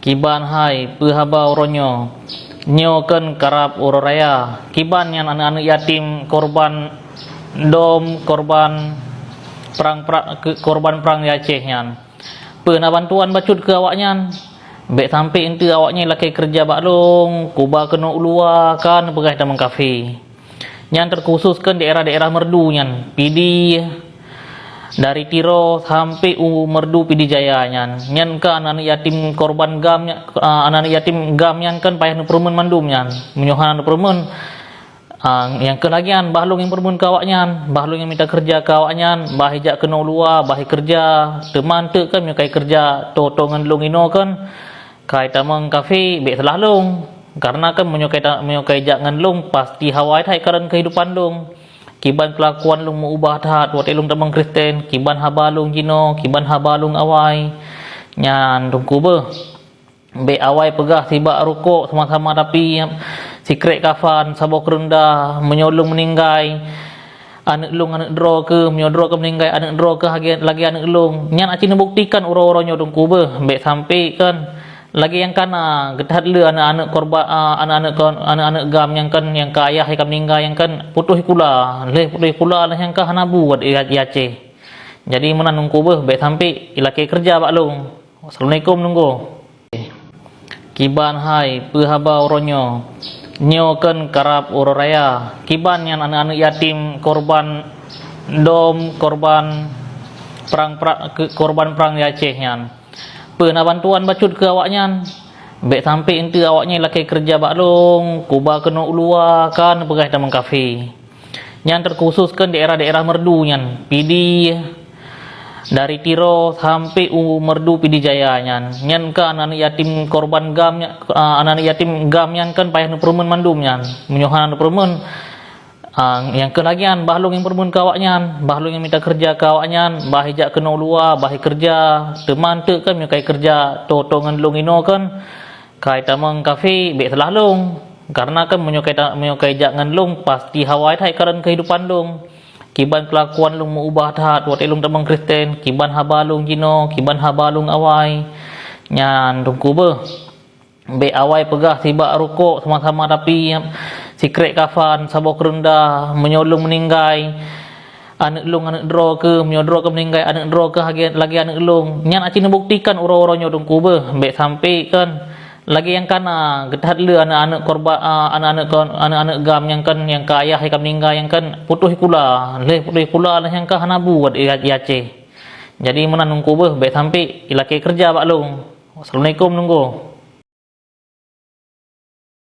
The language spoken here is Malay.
Kiban hai pehabau ronyo nyoken karab uroraya kiban yang anak-anak yatim korban dom korban perang di Aceh yan pernah bantuan bacut ke awaknya bek sampai ente awaknya laki kerja baklong kuba kena ulua kan pegah tamang kafe yang terkhususkan daerah-daerah merdu yan pidi dari Tiro sampai Merdu Pidi Jaya nyan kan anak yatim korban gam anak yatim gam nyan kan payah nu permen mandum nyan menyohan nu permen yang kelagian bahlung yang permen kawak nyan bahlung yang minta kerja kawak nyan bah hijak kena ulua bah kerja teman tu kan kai kerja totongan long ino kan kai tamang kafe bek salah long karena kan menyokai jangan long pasti hawai thai karan kehidupan long kiban kelakuan lung mengubah tahat wat elung tamang Kristen kiban habalung jino kiban habalung awai nyan tungku be be awai pegah tiba rukuk sama-sama tapi sikrek kafan sabok rendah menyolong meninggai anak lung anak dro ke menyodro ke meninggai anak dro ke lagi anak lung nyan aci buktikan uro-uronyo tungku be be sampai kan lagi yang kana getah le anak-anak korban anak-anak gam yang kan yang ka ayah yang meninggal yang kan putuh kula lah yang ka hanabu buat Aceh jadi mana nunggu beh baik sampai ilaki kerja baklong. Assalamualaikum nunggu kiban hai pehabau ronyo nyoken karab uroraya kiban yang anak-anak yatim korban dom korban perang di Aceh yan pernah bantuan bacut ke awaknya bek sampai ente awaknya laki kerja baklong kuba kena ulua kan pegah tamang kafe yang terkhususkan daerah-daerah merdu yan pidi dari Tiro sampai Merdu Pidi Jaya nyan kan anak yatim korban gam anak yatim gam yan kan payah nu permen mandum nyan menyohan nu permen yang kelagian bahlung yang permen kawaknya bahlung yang minta kerja kawaknya bah hijak kena ulua bah kerja teman tu kan kai kerja totongan long ino kan kai tamang kafe bek salah long karena kan menyokai jangan long pasti hawai thai karan kehidupan long kiban kelakuan long mengubah tahat wat elung tamang Kristen kiban habalung jino kiban habalung awai nyan tungku be be awai pegah tiba rukuk sama-sama tapi sikrek kafan sabok rendah menyolong meninggai anak lung anak dro ke menyodro ke meninggai anak dro ke lagi anak lung nyan aci buktikan uro-uronyo tungku be bek sampai kan lagi yang kana getah le anak-anak korban anak-anak gam yang kan yang ka ayah yang meninggal yang kan putuh kula lah yang ka hanabu buat Aceh jadi mana nunggu be sampai ilaki kerja baklong. Assalamualaikum nunggu